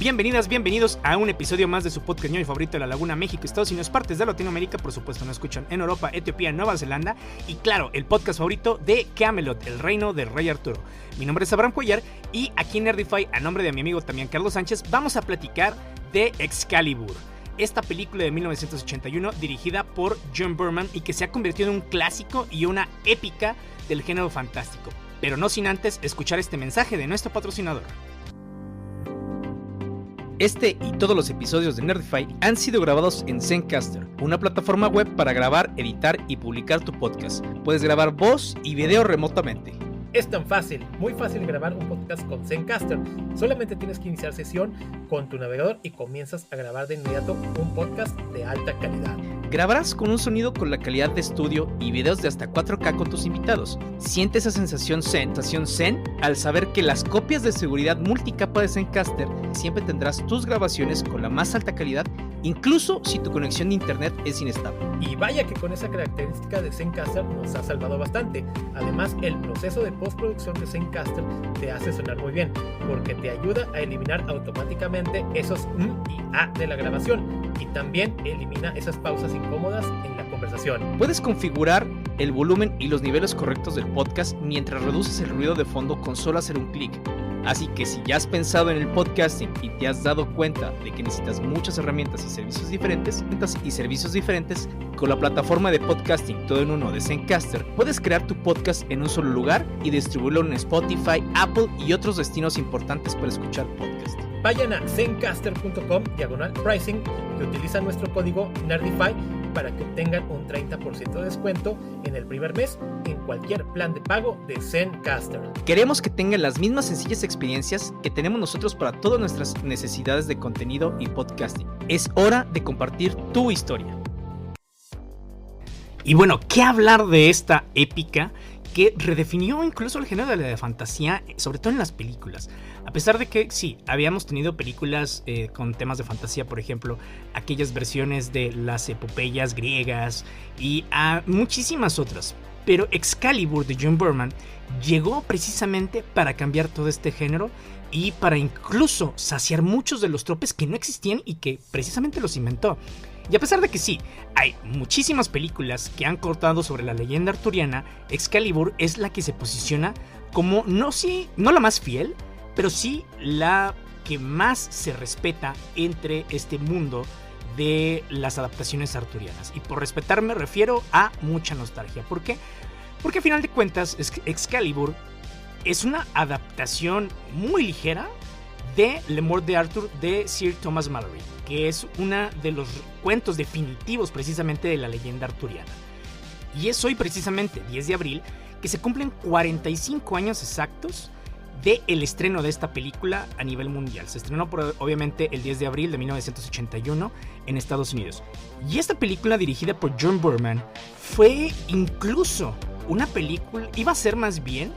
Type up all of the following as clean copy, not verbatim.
Bienvenidas, bienvenidos a un episodio más de su podcast ñoño favorito de la Laguna, México, Estados Unidos, partes de Latinoamérica, por supuesto nos escuchan en Europa, Etiopía, Nueva Zelanda y claro, el podcast favorito de Camelot, el reino del Rey Arturo. Mi nombre es Abraham Cuellar y aquí en Nerdify, a nombre de mi amigo también Carlos Sánchez, vamos a platicar de Excalibur. Esta película de 1981 dirigida por John Boorman y que se ha convertido en un clásico y una épica del género fantástico. Pero no sin antes escuchar este mensaje de nuestro patrocinador. Este y todos los episodios de Nerdify han sido grabados en Zencastr, una plataforma web para grabar, editar y publicar tu podcast. Puedes grabar voz y video remotamente. Es tan fácil, muy fácil grabar un podcast con Zencastr. Solamente tienes que iniciar sesión con tu navegador y comienzas a grabar de inmediato un podcast de alta calidad. Grabarás con un sonido con la calidad de estudio y videos de hasta 4K con tus invitados. Siente esa sensación zen al saber que las copias de seguridad multicapa de Zencastr siempre tendrás tus grabaciones con la más alta calidad, incluso si tu conexión de internet es inestable. Y vaya que con esa característica de Zencastr nos ha salvado bastante. Además, el proceso de postproducción de Zencastr te hace sonar muy bien, porque te ayuda a eliminar automáticamente esos y de la grabación, y también elimina esas pausas incómodas en la conversación. Puedes configurar el volumen y los niveles correctos del podcast mientras reduces el ruido de fondo con solo hacer un clic. Así que si ya has pensado en el podcasting y te has dado cuenta de que necesitas muchas herramientas y servicios diferentes, con la plataforma de podcasting todo en uno de Zencastr, puedes crear tu podcast en un solo lugar y distribuirlo en Spotify, Apple y otros destinos importantes para escuchar podcast. Vayan a zencastr.com/pricing y utilizan nuestro código Nerdify para que obtengan un 30% de descuento en el primer mes en cualquier plan de pago de Zencastr. Queremos que tengan las mismas sencillas experiencias que tenemos nosotros para todas nuestras necesidades de contenido y podcasting. Es hora de compartir tu historia. Y bueno, ¿qué hablar de esta épica que redefinió incluso el género de la fantasía, sobre todo en las películas? A pesar de que sí, habíamos tenido películas con temas de fantasía, por ejemplo, aquellas versiones de las epopeyas griegas y a muchísimas otras. Pero Excalibur de John Boorman llegó precisamente para cambiar todo este género y para incluso saciar muchos de los tropes que no existían y que precisamente los inventó. Y a pesar de que sí, hay muchísimas películas que han cortado sobre la leyenda arturiana, Excalibur es la que se posiciona como no la más fiel, pero sí la que más se respeta entre este mundo de las adaptaciones arturianas. Y por respetar me refiero a mucha nostalgia. ¿Por qué? Porque a final de cuentas Excalibur es una adaptación muy ligera de Le Morte de Arthur de Sir Thomas Malory, que es uno de los cuentos definitivos precisamente de la leyenda arturiana. Y es hoy precisamente, 10 de abril, que se cumplen 45 años exactos del estreno de esta película a nivel mundial. Se estrenó obviamente el 10 de abril de 1981 en Estados Unidos. Y esta película, dirigida por John Boorman, fue incluso una película, iba a ser más bien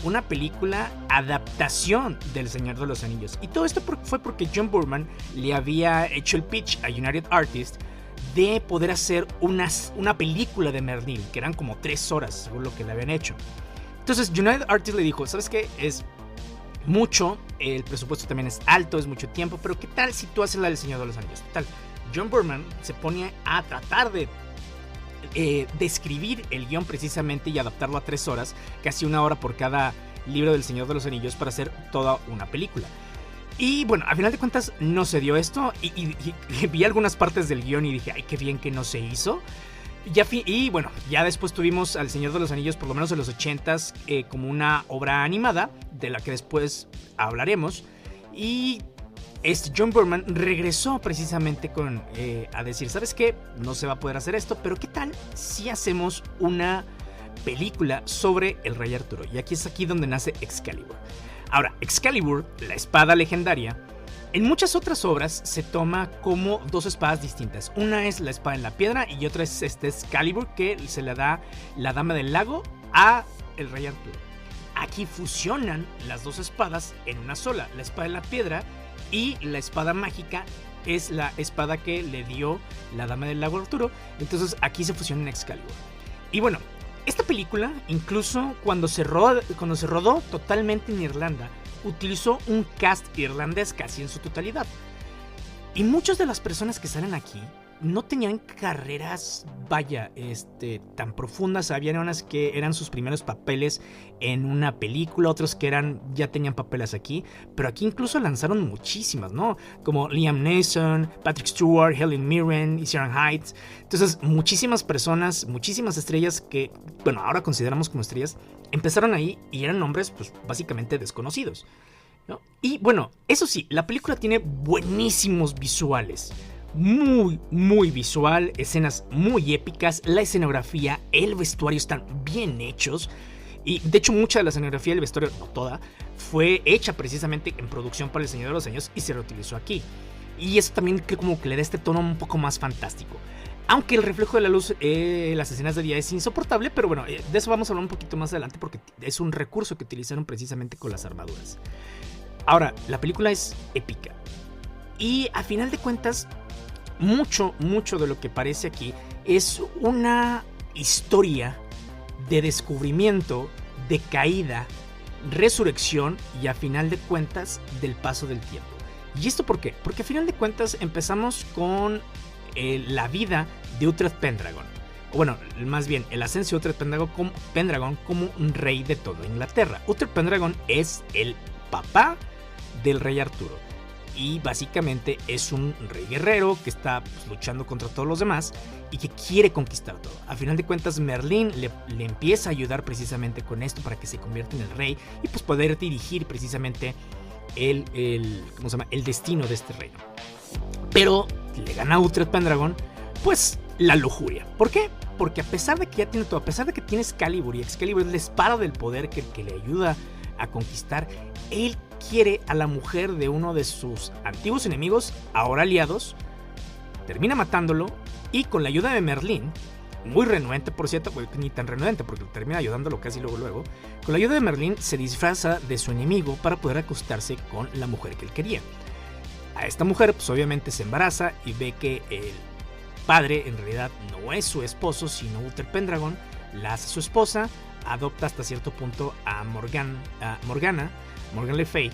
una película adaptación del Señor de los Anillos. Y todo esto fue porque John Boorman le había hecho el pitch a United Artists de poder hacer una película de Merlín, que eran como 3 horas según lo que le habían hecho. Entonces United Artists le dijo, ¿sabes qué? Es mucho, el presupuesto también es alto, es mucho tiempo, pero ¿qué tal si tú haces la del Señor de los Anillos? ¿Qué tal? John Boorman se pone a tratar de escribir el guión precisamente y adaptarlo a 3 horas, casi 1 hora por cada libro del Señor de los Anillos para hacer toda una película. Y bueno, a final de cuentas no se dio esto y vi algunas partes del guión y dije, ay, qué bien que no se hizo. Y bueno, ya después tuvimos al Señor de los Anillos, por lo menos en los 80s, como una obra animada, de la que después hablaremos. Y John Boorman regresó precisamente a decir, ¿sabes qué? No se va a poder hacer esto, pero ¿qué tal si hacemos una película sobre el Rey Arturo? Y aquí es donde nace Excalibur. Ahora, Excalibur, la espada legendaria, en muchas otras obras se toma como 2 espadas distintas. Una es la espada en la piedra y otra es Excalibur, que se le da la Dama del Lago a el Rey Arturo. Aquí fusionan las 2 espadas en una sola. La espada en la piedra y la espada mágica es la espada que le dio la Dama del Lago a Arturo. Entonces aquí se fusiona en Excalibur. Y bueno, esta película, incluso cuando se rodó totalmente en Irlanda, utilizó un cast irlandés casi en su totalidad. Y muchas de las personas que salen aquí no tenían carreras, tan profundas. Había unas que eran sus primeros papeles en una película, otros que ya tenían papeles aquí, pero aquí incluso lanzaron muchísimas, ¿no? Como Liam Neeson, Patrick Stewart, Helen Mirren y Sharon Heights. Entonces, muchísimas personas, muchísimas estrellas que, bueno, ahora consideramos como estrellas, empezaron ahí y eran nombres, pues, básicamente desconocidos, ¿no? Y bueno, eso sí, la película tiene buenísimos visuales. Muy, muy visual, escenas muy épicas, la escenografía, el vestuario están bien hechos. Y de hecho mucha de la escenografía del vestuario, no toda, fue hecha precisamente en producción para El Señor de los Anillos y se reutilizó aquí. Y eso también que como que le da este tono un poco más fantástico. Aunque el reflejo de la luz en las escenas de día es insoportable, pero bueno, de eso vamos a hablar un poquito más adelante porque es un recurso que utilizaron precisamente con las armaduras. Ahora, la película es épica. Y a final de cuentas, mucho de lo que parece aquí es una historia de descubrimiento, de caída, resurrección y a final de cuentas del paso del tiempo. ¿Y esto por qué? Porque a final de cuentas empezamos con la vida de Uhtred Pendragon. O bueno, más bien el ascenso de Uhtred Pendragon como un rey de toda Inglaterra. Uhtred Pendragon es el papá del rey Arturo. Y básicamente es un rey guerrero que está luchando contra todos los demás y que quiere conquistar todo. A final de cuentas, Merlín le empieza a ayudar precisamente con esto para que se convierta en el rey y pues poder dirigir precisamente el destino de este reino. Pero le gana a Uhtred Pendragon pues la lujuria. ¿Por qué? Porque a pesar de que ya tiene todo, a pesar de que tiene Excalibur y Excalibur es la espada del poder que le ayuda a conquistar, él quiere a la mujer de uno de sus antiguos enemigos, ahora aliados, termina matándolo y con la ayuda de Merlín, muy renuente por cierto, ni tan renuente porque termina ayudándolo casi luego, con la ayuda de Merlín se disfraza de su enemigo para poder acostarse con la mujer que él quería. A esta mujer pues obviamente se embaraza y ve que el padre en realidad no es su esposo sino Uhtred Pendragon, la hace su esposa, adopta hasta cierto punto a Morgana Le Fay,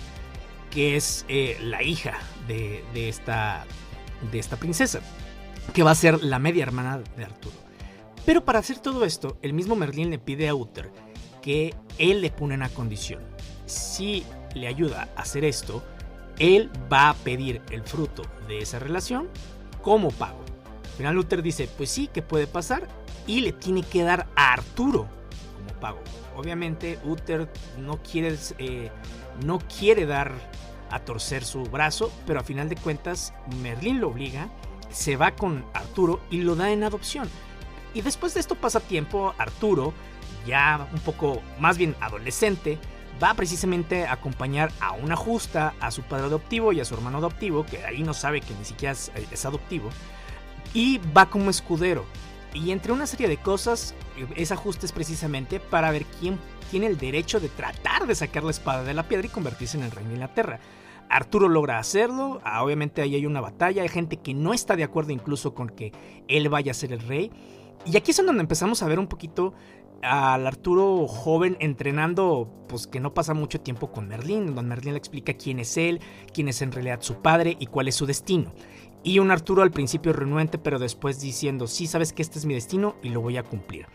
que es la hija de esta princesa, que va a ser la media hermana de Arturo. Pero para hacer todo esto, el mismo Merlín le pide a Uther que él le pone una condición. Si le ayuda a hacer esto, él va a pedir el fruto de esa relación como pago. Al final Uther dice, pues sí, que puede pasar, y le tiene que dar a Arturo como pago. Obviamente Uther no quiere dar a torcer su brazo, pero a final de cuentas Merlín lo obliga, se va con Arturo y lo da en adopción. Y después de esto pasa tiempo, Arturo, ya un poco más bien adolescente, va precisamente a acompañar a una justa, a su padre adoptivo y a su hermano adoptivo, que ahí no sabe que ni siquiera es adoptivo, y va como escudero. Y entre una serie de cosas, esa justa es precisamente para ver quién tiene el derecho de tratar de sacar la espada de la piedra y convertirse en el rey de Inglaterra. Arturo logra hacerlo, obviamente ahí hay una batalla, hay gente que no está de acuerdo incluso con que él vaya a ser el rey. Y aquí es donde empezamos a ver un poquito al Arturo joven entrenando, pues que no pasa mucho tiempo con Merlín, donde Merlín le explica quién es él, quién es en realidad su padre y cuál es su destino. Y un Arturo al principio renuente, pero después diciendo, sí, sabes que este es mi destino y lo voy a cumplir.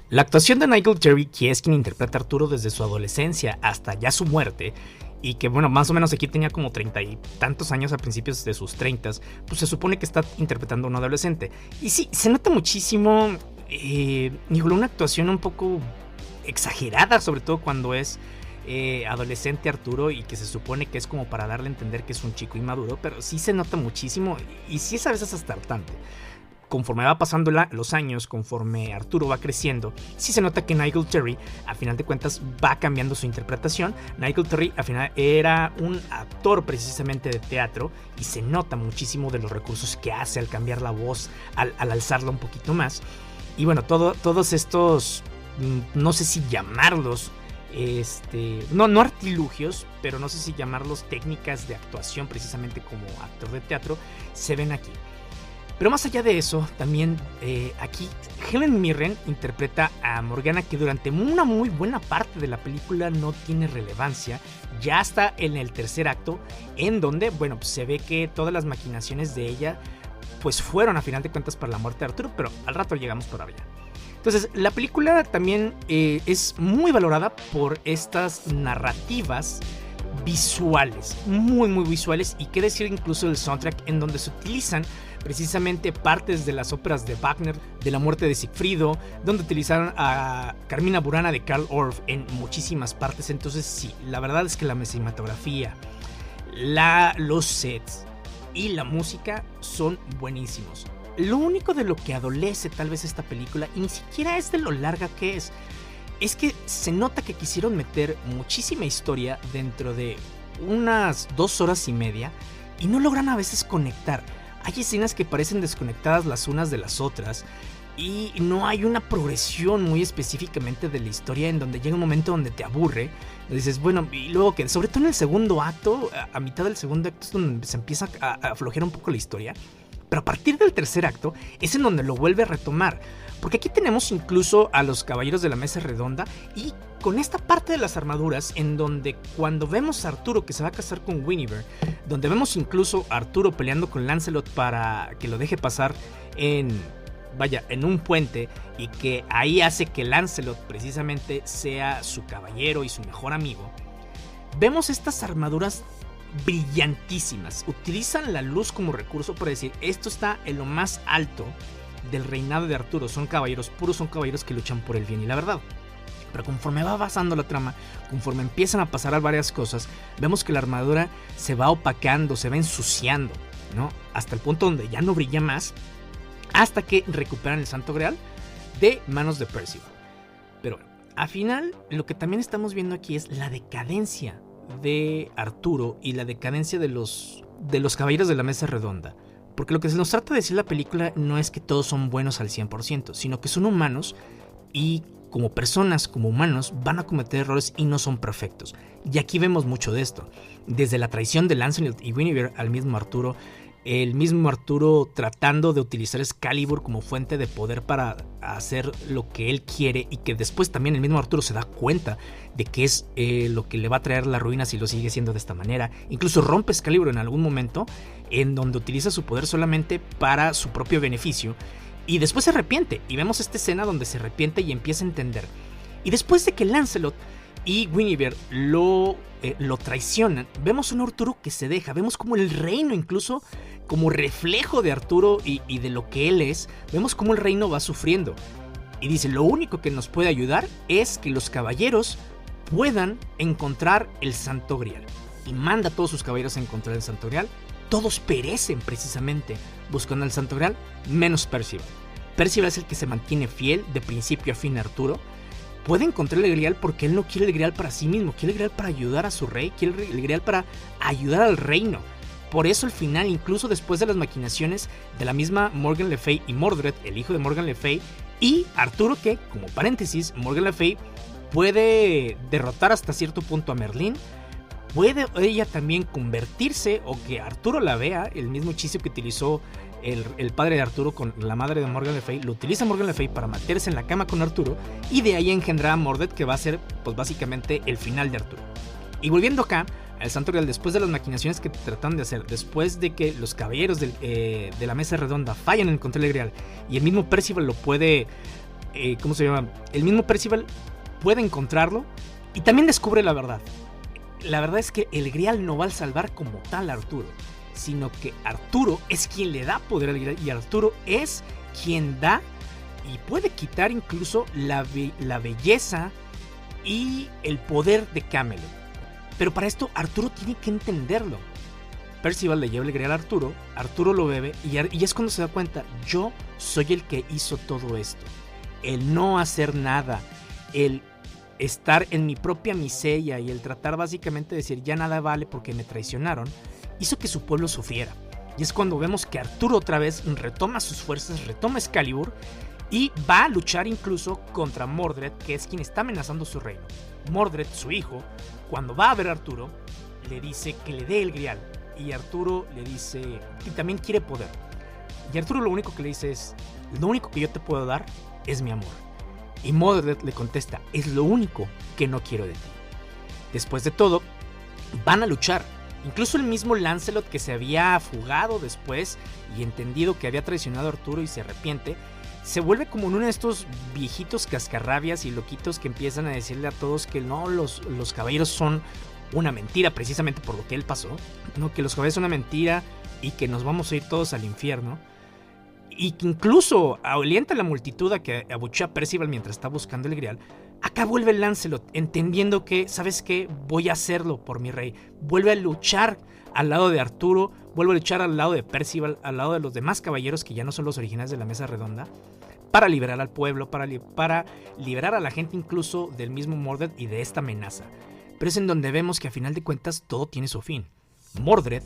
La actuación de Nigel Terry, que es quien interpreta a Arturo desde su adolescencia hasta ya su muerte, y que bueno, más o menos aquí tenía como 30 y tantos años a principios de sus 30, pues se supone que está interpretando a un adolescente. Y sí, se nota muchísimo, una actuación un poco exagerada, sobre todo cuando es adolescente Arturo y que se supone que es como para darle a entender que es un chico inmaduro, pero sí se nota muchísimo y sí es a veces hasta hartante. Conforme va pasando los años, conforme Arturo va creciendo, sí se nota que Nigel Terry, a final de cuentas, va cambiando su interpretación. Nigel Terry, al final, era un actor precisamente de teatro y se nota muchísimo de los recursos que hace al cambiar la voz, al alzarla un poquito más. Y bueno, todos estos, no sé si llamarlos, no artilugios, pero no sé si llamarlos técnicas de actuación precisamente como actor de teatro, se ven aquí. Pero más allá de eso, también aquí Helen Mirren interpreta a Morgana, que durante una muy buena parte de la película no tiene relevancia, ya hasta en el tercer acto, en donde, bueno, pues se ve que todas las maquinaciones de ella pues fueron a final de cuentas para la muerte de Arturo, pero al rato llegamos todavía. Entonces, la película también es muy valorada por estas narrativas visuales, muy muy visuales, y qué decir incluso del soundtrack, en donde se utilizan precisamente partes de las óperas de Wagner, de La muerte de Sigfrido, donde utilizaron a Carmina Burana de Karl Orff en muchísimas partes. Entonces sí, la verdad es que la cinematografía, los sets y la música son buenísimos. Lo único de lo que adolece tal vez esta película, y ni siquiera es de lo larga que es que se nota que quisieron meter muchísima historia dentro de unas 2 horas y media y no logran a veces conectar. Hay escenas que parecen desconectadas las unas de las otras y no hay una progresión muy específicamente de la historia, en donde llega un momento donde te aburre, dices, bueno, y luego que sobre todo en el segundo acto, a mitad del segundo acto es donde se empieza a aflojar un poco la historia, pero a partir del tercer acto es en donde lo vuelve a retomar, porque aquí tenemos incluso a los caballeros de la mesa redonda y con esta parte de las armaduras, en donde cuando vemos a Arturo que se va a casar con Guinevere, donde vemos incluso a Arturo peleando con Lancelot para que lo deje pasar en un puente, y que ahí hace que Lancelot precisamente sea su caballero y su mejor amigo, vemos estas armaduras brillantísimas. Utilizan la luz como recurso para decir, esto está en lo más alto del reinado de Arturo, son caballeros puros, son caballeros que luchan por el bien y la verdad. Pero conforme va avanzando la trama, conforme empiezan a pasar varias cosas, vemos que la armadura se va opacando, se va ensuciando, ¿no? Hasta el punto donde ya no brilla más, hasta que recuperan el Santo Grial de manos de Percival. Pero bueno, al final lo que también estamos viendo aquí es la decadencia de Arturo y la decadencia de los caballeros de la mesa redonda. Porque lo que se nos trata de decir la película no es que todos son buenos al 100%, sino que son humanos y como personas, como humanos, van a cometer errores y no son perfectos. Y aquí vemos mucho de esto. Desde la traición de Lancelot y Guinevere al mismo Arturo, el mismo Arturo tratando de utilizar Excalibur como fuente de poder para hacer lo que él quiere, y que después también el mismo Arturo se da cuenta de que es lo que le va a traer la ruina si lo sigue haciendo de esta manera. Incluso rompe Excalibur en algún momento, en donde utiliza su poder solamente para su propio beneficio, y después se arrepiente, y vemos esta escena donde se arrepiente y empieza a entender. Y después de que Lancelot y Guinevere lo traicionan, vemos un Arturo que se deja, vemos como el reino, incluso como reflejo de Arturo y de lo que él es, vemos como el reino va sufriendo. Y dice, lo único que nos puede ayudar es que los caballeros puedan encontrar el Santo Grial. Y manda a todos sus caballeros a encontrar el Santo Grial. Todos perecen precisamente buscando el Santo Grial, menos Percival. Percival es el que se mantiene fiel de principio a fin a Arturo. Puede encontrar el Grial porque él no quiere el Grial para sí mismo, quiere el Grial para ayudar a su rey, quiere el Grial para ayudar al reino. Por eso al final, incluso después de las maquinaciones de la misma Morgan Le Fay y Mordred, el hijo de Morgan Le Fay, y Arturo, que, como paréntesis, Morgan Le Fay puede derrotar hasta cierto punto a Merlín, puede ella también convertirse, o que Arturo la vea, el mismo hechizo que utilizó el padre de Arturo con la madre de Morgan Le Fay, lo utiliza Morgan Le Fay para meterse en la cama con Arturo, y de ahí engendra a Mordred, que va a ser pues básicamente el final de Arturo. Y volviendo acá al Santo Grial, después de las maquinaciones que tratan de hacer, después de que los caballeros de la mesa redonda fallan en encontrar el Grial, y el mismo Percival lo puede, ¿cómo se llama? El mismo Percival puede encontrarlo y también descubre la verdad. La verdad es que el Grial no va a salvar como tal a Arturo, sino que Arturo es quien le da poder al Grial, y Arturo es quien da y puede quitar incluso la belleza y el poder de Camelot. Pero para esto Arturo tiene que entenderlo. Percival le lleva el Grial a Arturo, Arturo lo bebe y es cuando se da cuenta, yo soy el que hizo todo esto. El no hacer nada, el estar en mi propia miseria y el tratar básicamente de decir ya nada vale porque me traicionaron, hizo que su pueblo sufriera. Y es cuando vemos que Arturo otra vez retoma sus fuerzas, retoma Excalibur y va a luchar incluso contra Mordred, que es quien está amenazando su reino. Mordred, su hijo, cuando va a ver a Arturo, le dice que le dé el Grial, y Arturo le dice que también quiere poder. Y Arturo lo único que le dice es, lo único que yo te puedo dar es mi amor. Y Mordred le contesta, es lo único que no quiero de ti. Después de todo, van a luchar. Incluso el mismo Lancelot, que se había fugado después y entendido que había traicionado a Arturo y se arrepiente, se vuelve como uno de estos viejitos cascarrabias y loquitos que empiezan a decirle a todos que no, los caballeros son una mentira, precisamente por lo que él pasó, ¿no? Que los caballeros son una mentira y que nos vamos a ir todos al infierno. Y que incluso alienta a la multitud a que abuchea a Percival mientras está buscando el Grial. Acá vuelve Lancelot, entendiendo que, ¿sabes qué? Voy a hacerlo por mi rey. Vuelve a luchar al lado de Arturo, vuelve a luchar al lado de Percival, al lado de los demás caballeros que ya no son los originales de la Mesa Redonda, para liberar al pueblo, para liberar a la gente incluso del mismo Mordred y de esta amenaza. Pero es en donde vemos que a final de cuentas todo tiene su fin. Mordred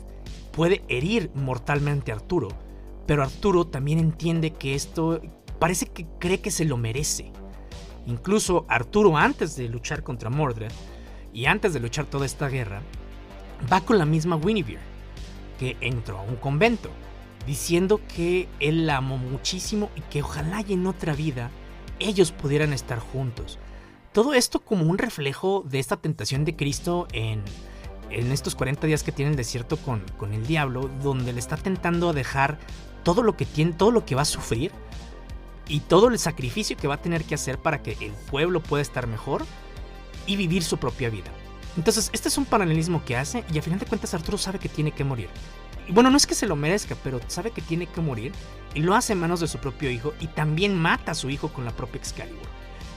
puede herir mortalmente a Arturo, pero Arturo también entiende que esto parece que cree que se lo merece. Incluso Arturo, antes de luchar contra Mordred y antes de luchar toda esta guerra, va con la misma Guinevere, que entró a un convento, diciendo que él la amó muchísimo y que ojalá y en otra vida ellos pudieran estar juntos. Todo esto como un reflejo de esta tentación de Cristo en estos 40 días que tiene el desierto con el diablo, donde le está tentando a dejar todo lo que tiene, todo lo que va a sufrir y todo el sacrificio que va a tener que hacer para que el pueblo pueda estar mejor y vivir su propia vida. Entonces, este es un paralelismo que hace y a final de cuentas Arturo sabe que tiene que morir. Y bueno, no es que se lo merezca, pero sabe que tiene que morir y lo hace en manos de su propio hijo y también mata a su hijo con la propia Excalibur.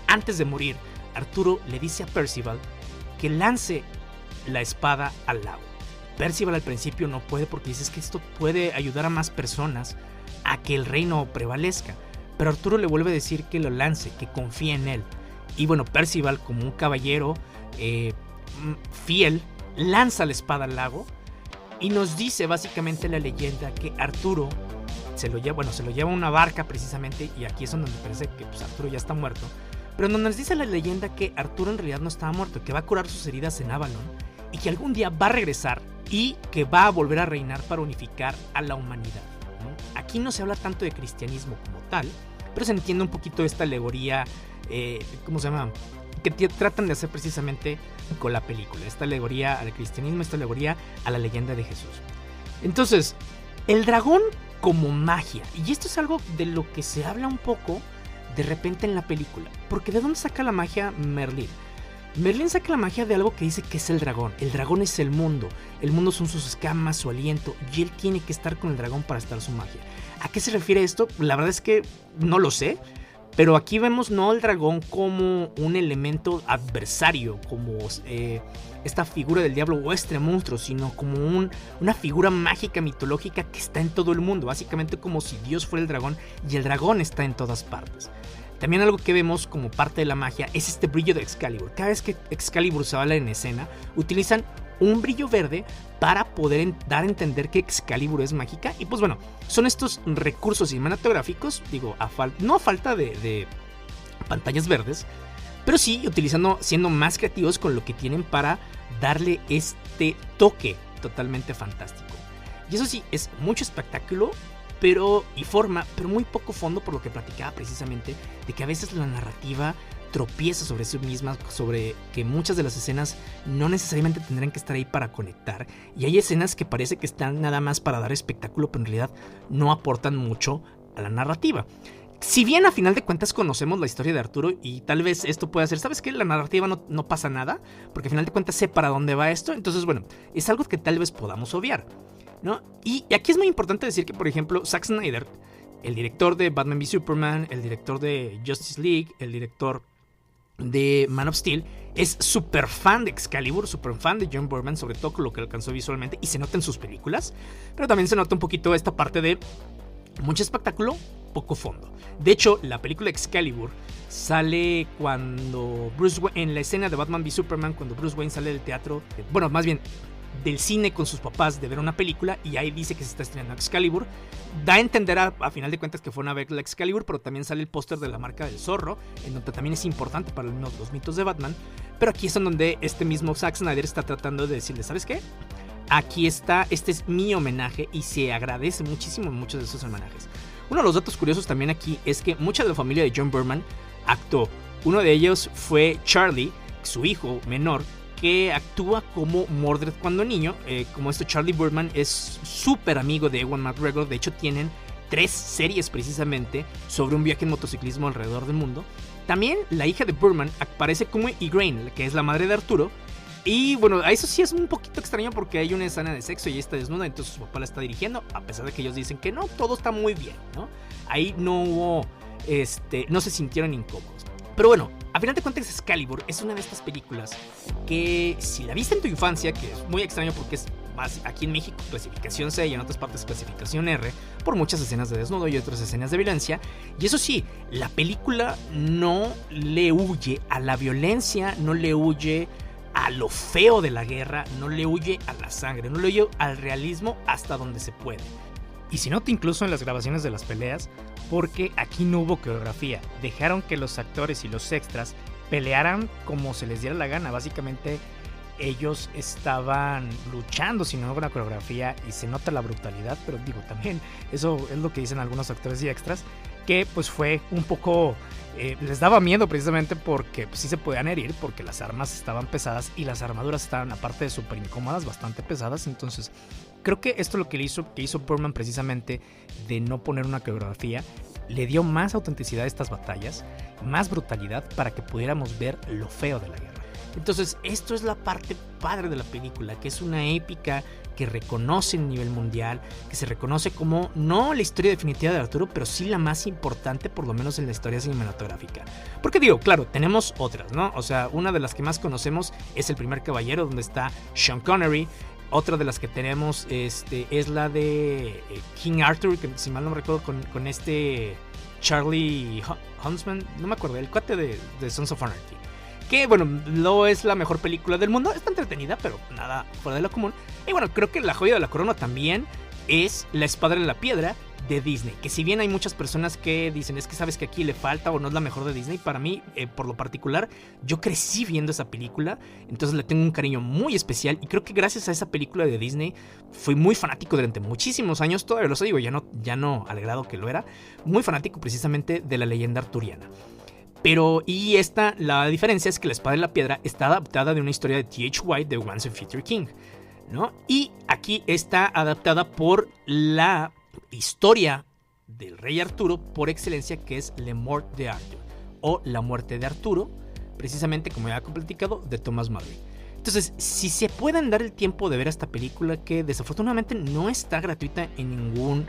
Antes de morir, Arturo le dice a Percival que lance la espada al lago. Percival al principio no puede porque dice que esto puede ayudar a más personas a que el reino prevalezca. Pero Arturo le vuelve a decir que lo lance, que confíe en él. Y bueno, Percival, como un caballero fiel, lanza la espada al lago y nos dice básicamente la leyenda que Arturo se lo lleva a una barca precisamente, y aquí es donde parece que pues, Arturo ya está muerto. Pero nos dice la leyenda que Arturo en realidad no estaba muerto, que va a curar sus heridas en Avalon y que algún día va a regresar y que va a volver a reinar para unificar a la humanidad, ¿no? Aquí no se habla tanto de cristianismo como tal, pero se entiende un poquito esta alegoría, ¿cómo se llama? Que tratan de hacer precisamente con la película. Esta alegoría al cristianismo, esta alegoría a la leyenda de Jesús. Entonces, el dragón como magia. Y esto es algo de lo que se habla un poco de repente en la película. Porque ¿de dónde saca la magia Merlín? Merlín saca la magia de algo que dice que es el dragón. El dragón es el mundo. El mundo son sus escamas, su aliento. Y él tiene que estar con el dragón para estar su magia. ¿A qué se refiere esto? La verdad es que no lo sé. Pero aquí vemos no el dragón como un elemento adversario, como esta figura del diablo o este monstruo, sino como una figura mágica mitológica que está en todo el mundo, básicamente como si Dios fuera el dragón y el dragón está en todas partes. También algo que vemos como parte de la magia es este brillo de Excalibur. Cada vez que Excalibur se habla en escena, utilizan un brillo verde para poder dar a entender que Excalibur es mágica. Y pues bueno, son estos recursos cinematográficos, digo, no a falta de pantallas verdes, pero sí siendo más creativos con lo que tienen para darle este toque totalmente fantástico. Y eso sí, es mucho espectáculo y forma, pero muy poco fondo, por lo que platicaba precisamente, de que a veces la narrativa tropieza sobre sí misma, sobre que muchas de las escenas no necesariamente tendrán que estar ahí para conectar, y hay escenas que parece que están nada más para dar espectáculo, pero en realidad no aportan mucho a la narrativa. Si bien a final de cuentas conocemos la historia de Arturo y tal vez esto pueda ser, ¿sabes qué? La narrativa no pasa nada, porque a final de cuentas sé para dónde va esto, entonces bueno, es algo que tal vez podamos obviar, ¿no? Y aquí es muy importante decir que, por ejemplo, Zack Snyder, el director de Batman v Superman, el director de Justice League, el director de Man of Steel, es súper fan de Excalibur, súper fan de John Boorman, sobre todo con lo que alcanzó visualmente, y se nota en sus películas, pero también se nota un poquito esta parte de mucho espectáculo, poco fondo. De hecho, la película Excalibur sale cuando en la escena de Batman v Superman, cuando Bruce Wayne sale del teatro, bueno, más bien del cine con sus papás de ver una película, y ahí dice que se está estrenando Excalibur. Da a entender a final de cuentas que fueron a ver la Excalibur, pero también sale el póster de la marca del zorro, en donde también es importante para los mitos de Batman. Pero aquí es en donde este mismo Zack Snyder está tratando de decirle, ¿sabes qué? Aquí está, este es mi homenaje, y se agradece muchísimo muchos de esos homenajes. Uno de los datos curiosos también aquí es que mucha de la familia de John Boorman actuó. Uno de ellos fue Charlie, su hijo menor, que actúa como Mordred cuando niño. Como Charlie Boorman es súper amigo de Ewan McGregor. De hecho tienen 3 series precisamente sobre un viaje en motociclismo alrededor del mundo. También la hija de Boorman aparece como Igraine, que es la madre de Arturo. Y bueno, eso sí es un poquito extraño porque hay una escena de sexo y ella está desnuda, entonces su papá la está dirigiendo, a pesar de que ellos dicen que no, todo está muy bien, ¿no? Ahí no hubo, no se sintieron incómodos. Pero bueno, a final de cuentas Excalibur es una de estas películas que si la viste en tu infancia, que es muy extraño porque es más aquí en México clasificación C y en otras partes clasificación R, por muchas escenas de desnudo y otras escenas de violencia, y eso sí, la película no le huye a la violencia, no le huye a lo feo de la guerra, no le huye a la sangre, no le huye al realismo hasta donde se puede. Y se nota incluso en las grabaciones de las peleas, porque aquí no hubo coreografía. Dejaron que los actores y los extras pelearan como se les diera la gana. Básicamente ellos estaban luchando sin una coreografía y se nota la brutalidad, pero digo, también eso es lo que dicen algunos actores y extras, que pues fue un poco... les daba miedo precisamente porque pues, sí se podían herir, porque las armas estaban pesadas y las armaduras estaban, aparte de súper incómodas, bastante pesadas. Entonces creo que esto es lo que hizo Boorman precisamente, de no poner una coreografía, le dio más autenticidad a estas batallas, más brutalidad, para que pudiéramos ver lo feo de la guerra. Entonces esto es la parte padre de la película, que es una épica que reconoce a nivel mundial, que se reconoce como no la historia definitiva de Arturo, pero sí la más importante, por lo menos en la historia cinematográfica. Porque digo, claro, tenemos otras, ¿no? O sea, una de las que más conocemos es El Primer Caballero, donde está Sean Connery. Otra de las que tenemos es la de King Arthur, que si mal no me recuerdo, con Charlie Huntsman, no me acuerdo, el cuate de Sons of Anarchy. Que bueno, no es la mejor película del mundo, está entretenida, pero nada fuera de lo común. Y bueno, creo que la joya de la corona también es La Espada en la Piedra de Disney, que si bien hay muchas personas que dicen es que sabes que aquí le falta o no es la mejor de Disney, para mí, por lo particular, yo crecí viendo esa película, entonces le tengo un cariño muy especial y creo que gracias a esa película de Disney fui muy fanático durante muchísimos años, todavía lo digo, ya no al grado que lo era, muy fanático precisamente de la leyenda arturiana. Pero, la diferencia es que La Espada en la Piedra está adaptada de una historia de T.H. White de Once and Future King, ¿no? Y aquí está adaptada por la historia del rey Arturo por excelencia, que es Le Mort de Arthur, o La Muerte de Arturo, precisamente como ya he platicado, de Thomas Malory. Entonces, si se pueden dar el tiempo de ver esta película, que desafortunadamente no está gratuita en ningún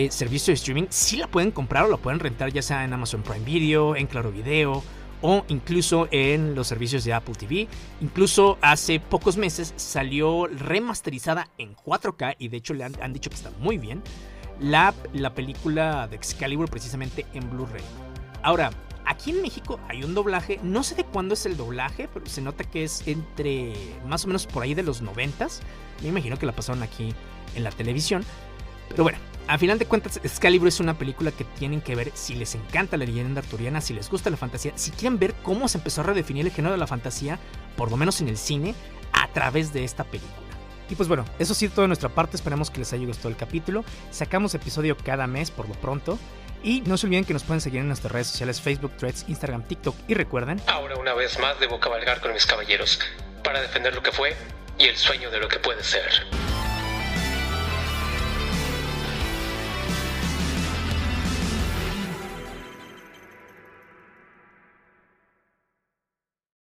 servicio de streaming, sí la pueden comprar o la pueden rentar, ya sea en Amazon Prime Video, en Claro Video o incluso en los servicios de Apple TV. Incluso hace pocos meses salió remasterizada en 4K y de hecho le han dicho que está muy bien la película de Excalibur, precisamente en Blu-ray. Ahora, aquí en México hay un doblaje, no sé de cuándo es el doblaje, pero se nota que es entre más o menos por ahí de los 90s. Me imagino que la pasaron aquí en la televisión. Pero bueno, a final de cuentas, Excalibur es una película que tienen que ver si les encanta la leyenda arturiana, si les gusta la fantasía, si quieren ver cómo se empezó a redefinir el género de la fantasía, por lo menos en el cine, a través de esta película. Y pues bueno, eso sí, todo de nuestra parte, esperamos que les haya gustado el capítulo. Sacamos episodio cada mes por lo pronto. Y no se olviden que nos pueden seguir en nuestras redes sociales, Facebook, Threads, Instagram, TikTok y recuerden... Ahora una vez más debo cabalgar con mis caballeros para defender lo que fue y el sueño de lo que puede ser.